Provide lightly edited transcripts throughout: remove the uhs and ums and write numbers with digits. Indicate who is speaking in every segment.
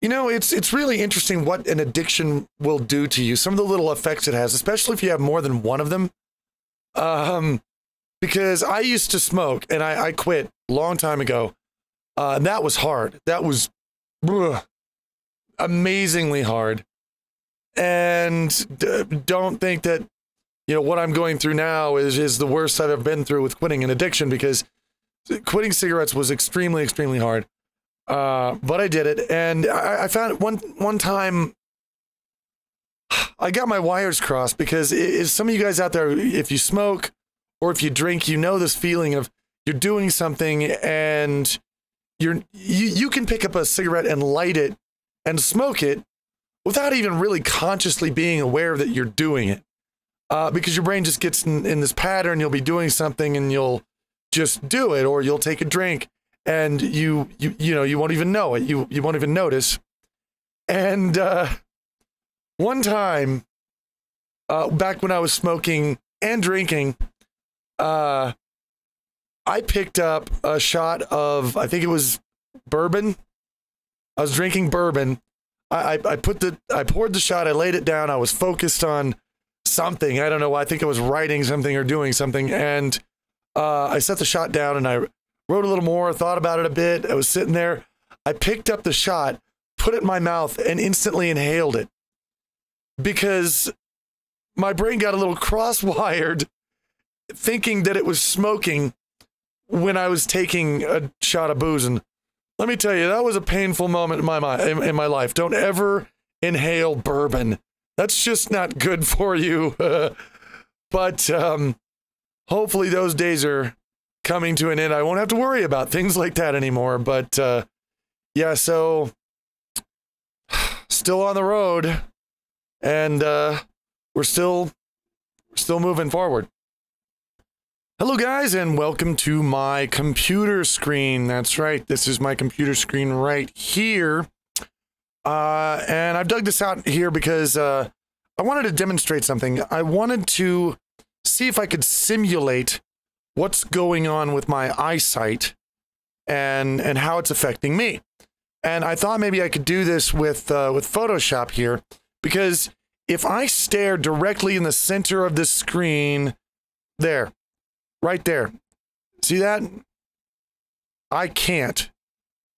Speaker 1: You know, it's really interesting what an addiction will do to you. Some of the little effects it has, especially if you have more than one of them. Um, because I used to smoke and I quit a long time ago. And that was hard. That was amazingly hard. And don't think that, what I'm going through now is the worst I've ever been through with quitting an addiction, because quitting cigarettes was extremely, extremely hard. But I did it. And I found one time I got my wires crossed, because some of you guys out there, if you smoke or if you drink, you know this feeling of you're doing something and you can pick up a cigarette and light it and smoke it without even really consciously being aware that you're doing it. Because your brain just gets in this pattern. You'll be doing something and you'll just do it, or you'll take a drink and you won't even know it. You won't even notice. And one time, back when I was smoking and drinking, I picked up a shot of, I think it was bourbon. I was drinking bourbon. I poured the shot, I laid it down, I was focused on something. I don't know. I think I was writing something or doing something. And I set the shot down and I wrote a little more, thought about it a bit. I was sitting there. I picked up the shot, put it in my mouth, and instantly inhaled it, because my brain got a little cross-wired thinking that it was smoking when I was taking a shot of booze. And let me tell you, that was a painful moment in my life. Don't ever inhale bourbon. That's just not good for you. But hopefully those days are coming to an end. I won't have to worry about things like that anymore. But yeah, so still on the road, and we're still moving forward. Hello guys, and welcome to my computer screen. That's right, this is my computer screen right here. And I've dug this out here because I wanted to demonstrate something. I wanted to see if I could simulate what's going on with my eyesight and how it's affecting me. And I thought maybe I could do this with Photoshop here, because if I stare directly in the center of this screen, there, right there, see that? I can't.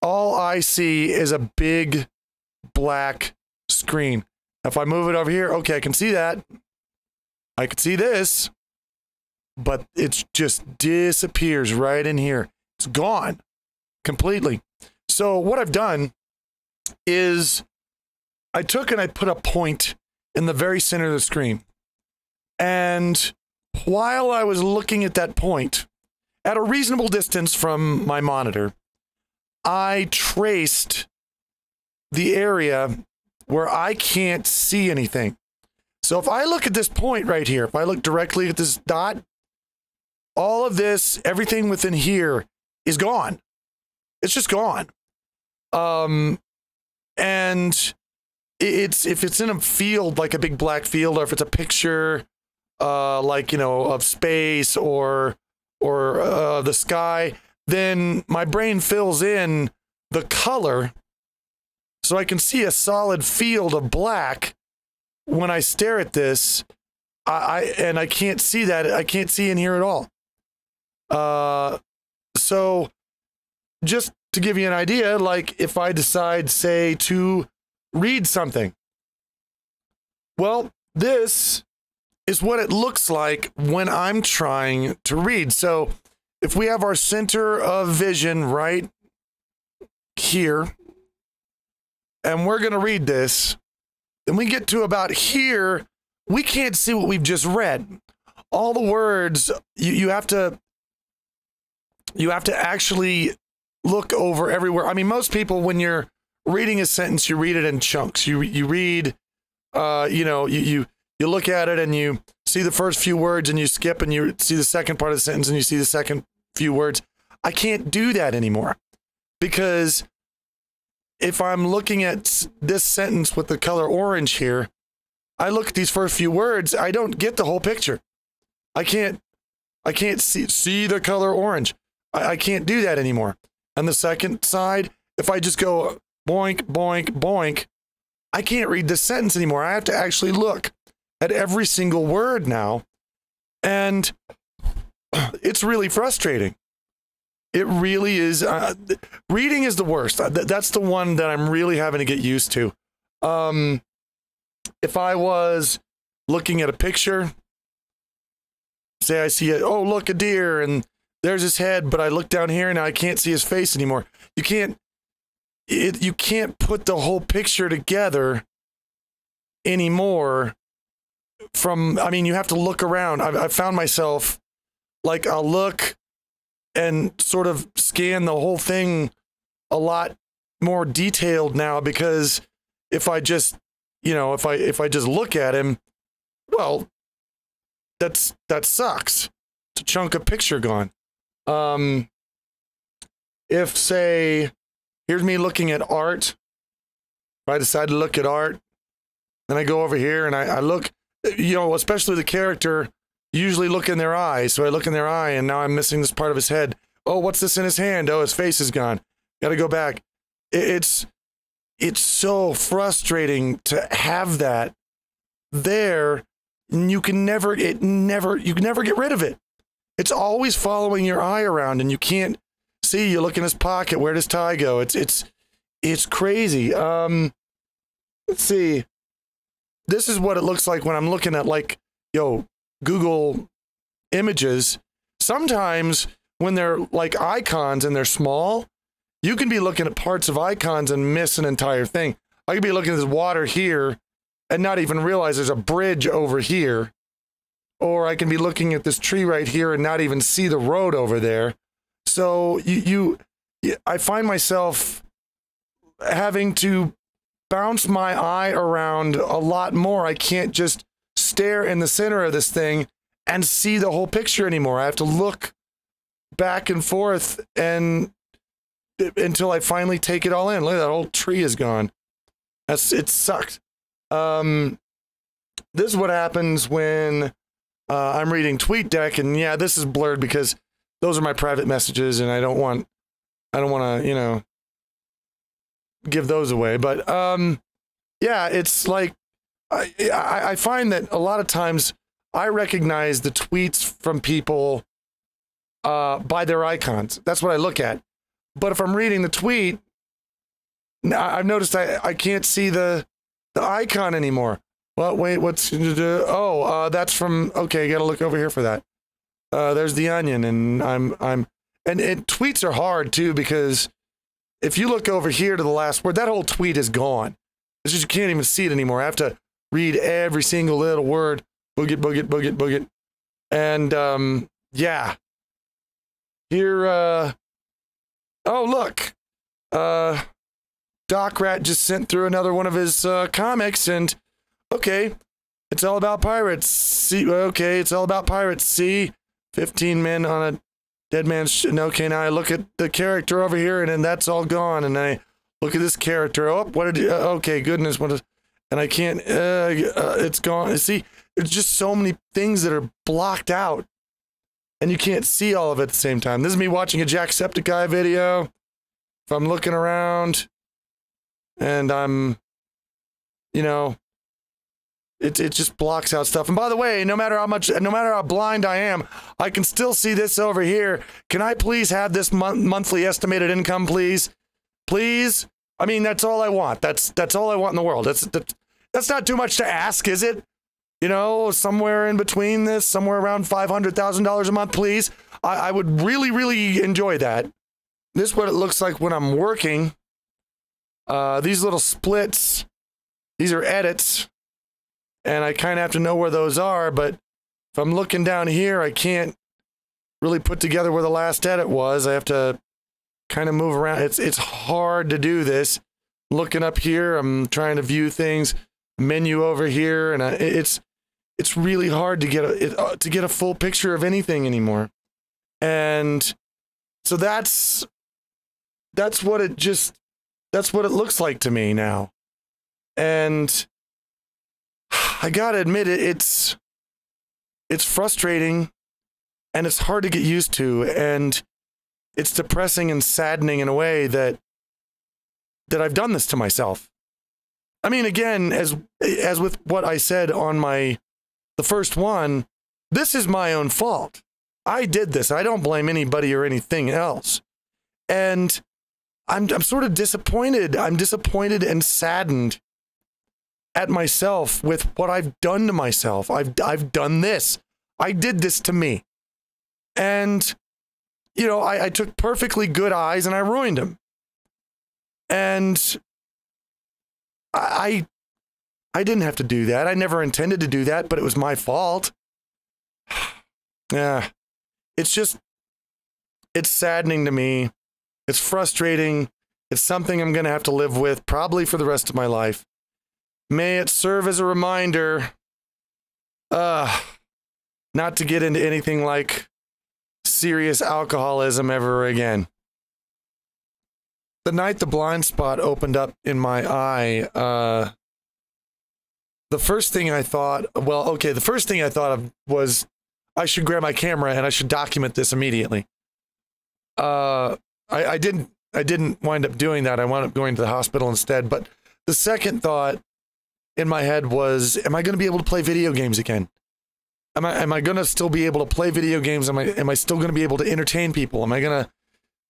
Speaker 1: All I see is a big black screen. If I move it over here, okay, I can see that. I can see this, but it just disappears right in here. It's gone completely. So what I've done is I took and I put a point in the very center of the screen. And while I was looking at that point, at a reasonable distance from my monitor, I traced the area where I can't see anything. So if I look at this point right here, if I look directly at this dot, all of this, everything within here is gone. It's just gone. And if it's in a field, like a big black field, or if it's a picture, like, of space or the sky, then my brain fills in the color so I can see a solid field of black. When I stare at this, I can't see that. I can't see in here at all. So just to give you an idea, like if I decide, say, to read something, well, this is what it looks like when I'm trying to read. So if we have our center of vision right here, and we're going to read this, then we get to about here, we can't see what we've just read. All the words, you have to actually look over everywhere. I mean, most people, when you're reading a sentence, you read it in chunks. You read, you look at it and you see the first few words and you skip and you see the second part of the sentence and you see the second few words. I can't do that anymore, because if I'm looking at this sentence with the color orange here, I look at these first few words, I don't get the whole picture. I can't see the color orange. I can't do that anymore. On the second side, if I just go boink, boink, boink. I can't read this sentence anymore. I have to actually look at every single word now. And it's really frustrating. It really is. Reading is the worst. That's the one that I'm really having to get used to. If I was looking at a picture, say I see it, oh, look, a deer, and there's his head, but I look down here and I can't see his face anymore. You can't put the whole picture together anymore you have to look around. I've found myself, like, I'll look and sort of scan the whole thing a lot more detailed now, because if I just, if I just look at him, well, that sucks. It's a chunk of picture gone. If, say, here's me looking at art, if I decide to look at art, then I go over here and I look, especially the character, usually look in their eye. So I look in their eye and now I'm missing this part of his head. Oh, what's this in his hand? Oh, his face is gone. Got to go back. It's so frustrating to have that there. And you can never get rid of it. It's always following your eye around and you can't see. You look in his pocket. Where does tie go? It's crazy. Let's see. This is what it looks like when I'm looking at, like, Google images. Sometimes when they're like icons and they're small, you can be looking at parts of icons and miss an entire thing. I could be looking at this water here and not even realize there's a bridge over here. Or I can be looking at this tree right here and not even see the road over there. So I find myself having to bounce my eye around a lot more. I can't just stare in the center of this thing and see the whole picture anymore. I have to look back and forth until I finally take it all in. Look, that whole tree is gone. It sucked. This is what happens when I'm reading TweetDeck, and yeah, this is blurred because those are my private messages, and I don't want to, give those away. But yeah, it's like I find that a lot of times I recognize the tweets from people by their icons. That's what I look at. But if I'm reading the tweet, I've noticed I can't see the icon anymore. Well, wait, what's that's from, okay, I gotta look over here for that. There's the onion, and tweets are hard too, because if you look over here to the last word, that whole tweet is gone. It's just, you can't even see it anymore. I have to read every single little word. Boog it, boog it, boog it, boog it. And, yeah. Here, oh, look. Doc Rat just sent through another one of his comics, and, okay, it's all about pirates. See, okay, it's all about pirates. See, 15 men on a dead man's okay, now I look at the character over here, and then that's all gone, and I look at this character. Oh, what did okay, goodness, and I can't, it's gone. See, there's just so many things that are blocked out, and you can't see all of it at the same time. This is me watching a Jacksepticeye video. If I'm looking around, and I'm, it just blocks out stuff. And by the way, no matter how blind I am, I can still see this over here. Can I please have this monthly estimated income, please? Please? I mean, that's all I want. That's all I want in the world. That's not too much to ask, is it? Somewhere in between this, somewhere around $500,000 a month, please. I would really, really enjoy that. This is what it looks like when I'm working. These little splits, these are edits. And I kind of have to know where those are, but if I'm looking down here, I can't really put together where the last edit was. I have to kind of move around. It's hard to do this. Looking up here, I'm trying to view things. Menu over here, and it's really hard to get a full picture of anything anymore. And so that's what it looks like to me now. And I gotta admit it's frustrating, and it's hard to get used to, and it's depressing and saddening in a way that that I've done this to myself. I mean, again, as with what I said on the first one, this is my own fault. I did this. I don't blame anybody or anything else. And I'm sort of disappointed. I'm disappointed and saddened at myself with what I've done to myself. I've done this. I did this to me. And, you know, I took perfectly good eyes and I ruined them. And I didn't have to do that. I never intended to do that, but it was my fault. Yeah. It's saddening to me. It's frustrating. It's something I'm going to have to live with probably for the rest of my life. May it serve as a reminder, not to get into anything like serious alcoholism ever again. The night the blind spot opened up in my eye, the first thing I thought of was I should grab my camera and I should document this immediately. I didn't wind up doing that. I wound up going to the hospital instead. But the second thought in my head was, am I going to be able to play video games again? Am I going to still be able to play video games? Am I still going to be able to entertain people? Am I going to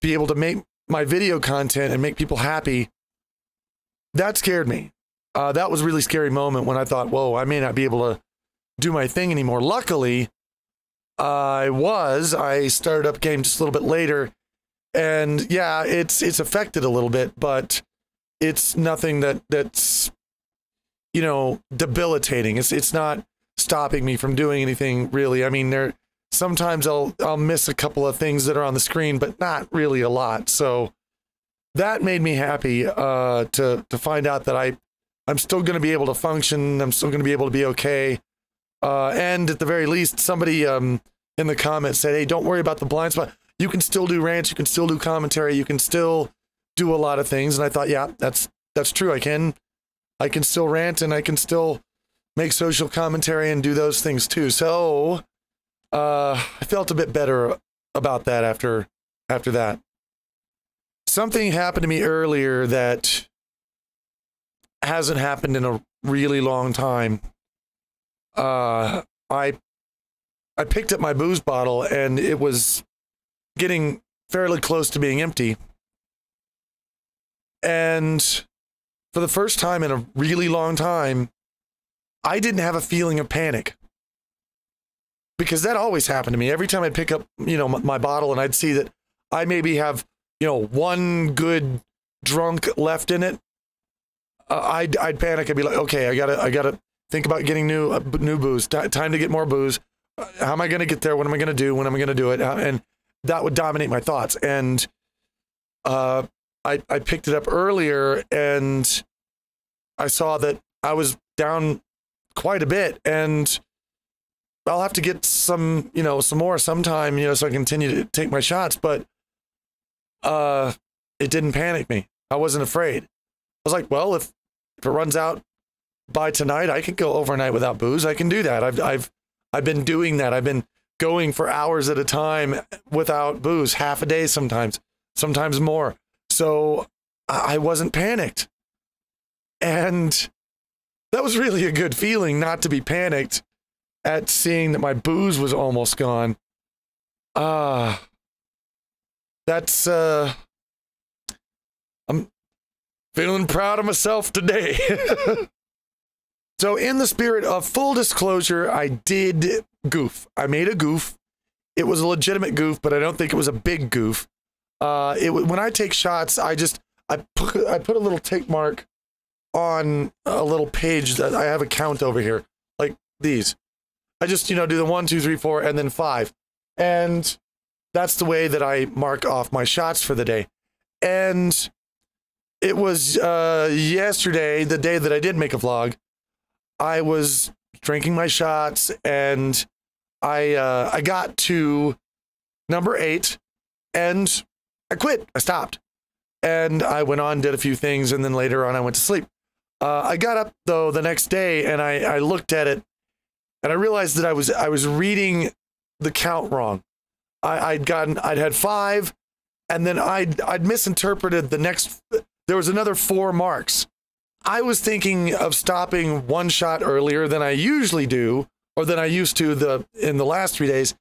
Speaker 1: be able to make my video content and make people happy? That scared me. That was a really scary moment when I thought, whoa, I may not be able to do my thing anymore. Luckily, I started up game just a little bit later, and yeah, it's affected a little bit, but it's nothing that's, you know, debilitating. It's not stopping me from doing anything really. I mean, sometimes I'll miss a couple of things that are on the screen, but not really a lot. So that made me happy to find out that I'm still going to be able to function. I'm still going to be able to be okay. And at the very least, somebody in the comments said, hey, don't worry about the blind spot. You can still do rants. You can still do commentary. You can still do a lot of things. And I thought, yeah, that's true. I can still rant and I can still make social commentary and do those things too. So I felt a bit better about that after that. Something happened to me earlier that hasn't happened in a really long time. I picked up my booze bottle and it was getting fairly close to being empty. And for the first time in a really long time, I didn't have a feeling of panic. Because that always happened to me. Every time I'd pick up, you know, my bottle and I'd see that I maybe have, you know, one good drunk left in it, I'd panic. I'd be like, okay, I gotta think about getting new booze. Time to get more booze. How am I going to get there? What am I going to do? When am I going to do it? And that would dominate my thoughts. And I picked it up earlier and I saw that I was down quite a bit, and I'll have to get some more sometime, you know, so I continue to take my shots. But it didn't panic me. I wasn't afraid. I was like, well, if it runs out by tonight, I can go overnight without booze. I can do that. I've been doing that. I've been going for hours at a time without booze, half a day sometimes more. So I wasn't panicked. And that was really a good feeling, not to be panicked at seeing that my booze was almost gone. That's, I'm feeling proud of myself today. So in the spirit of full disclosure, I did goof. I made a goof. It was a legitimate goof, but I don't think it was a big goof. When I take shots, I put a little tick mark on a little page that I have a count over here, like these. I just, do the 1, 2, 3, 4, and then 5. And that's the way that I mark off my shots for the day. And it was yesterday, the day that I did make a vlog, I was drinking my shots and I got to number 8 and I quit. I stopped. And I went on, did a few things, and then later on I went to sleep. I got up though the next day and I looked at it and I realized that I was reading the count wrong. I'd had 5, and then I'd misinterpreted the there was another 4 marks. I was thinking of stopping 1 shot earlier than I usually do, or than I used to in the last 3 days,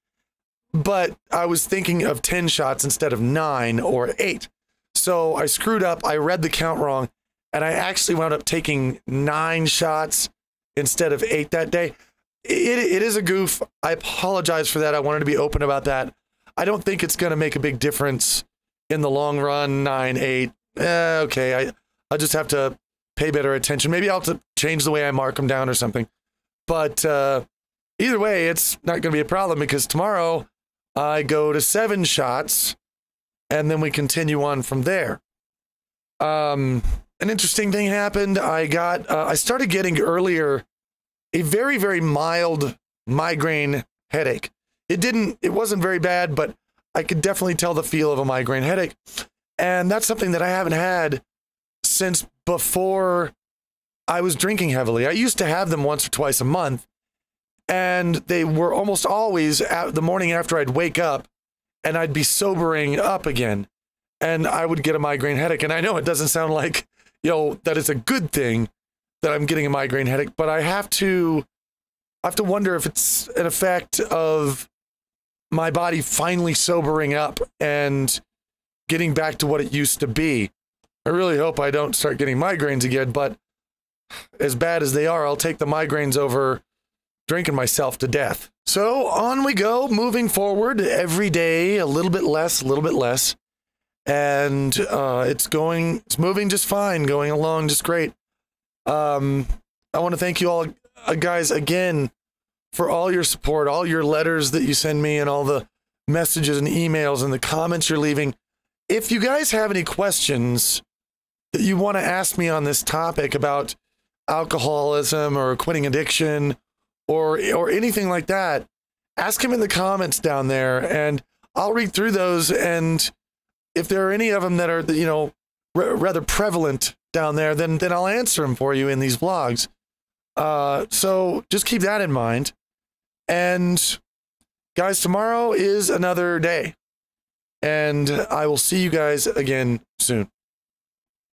Speaker 1: but I was thinking of 10 shots instead of 9 or 8. So I screwed up, I read the count wrong, and I actually wound up taking 9 shots instead of 8 that day. It is a goof. I apologize for that. I wanted to be open about that. I don't think it's going to make a big difference in the long run. 9, 8. Okay, I'll just have to pay better attention. Maybe I'll have to change the way I mark them down or something. But either way, it's not going to be a problem because tomorrow I go to 7 shots and then we continue on from there. An interesting thing happened. I started getting earlier a very, very mild migraine headache. It wasn't very bad, but I could definitely tell the feel of a migraine headache. And that's something that I haven't had since before I was drinking heavily. I used to have them once or twice a month, and they were almost always the morning after I'd wake up, and I'd be sobering up again, and I would get a migraine headache. And I know it doesn't sound like, that it's a good thing that I'm getting a migraine headache, but I have to wonder if it's an effect of my body finally sobering up and getting back to what it used to be. I really hope I don't start getting migraines again, but as bad as they are, I'll take the migraines over drinking myself to death. So on we go, moving forward every day, a little bit less. And it's moving just fine, going along just great. I want to thank you all guys again for all your support, all your letters that you send me, and all the messages and emails and the comments you're leaving. If you guys have any questions that you want to ask me on this topic about alcoholism or quitting addiction or anything like that, ask them in the comments down there, and I'll read through those. And if there are any of them that are, rather prevalent down there, then I'll answer them for you in these vlogs. So just keep that in mind. And guys, tomorrow is another day, and I will see you guys again soon.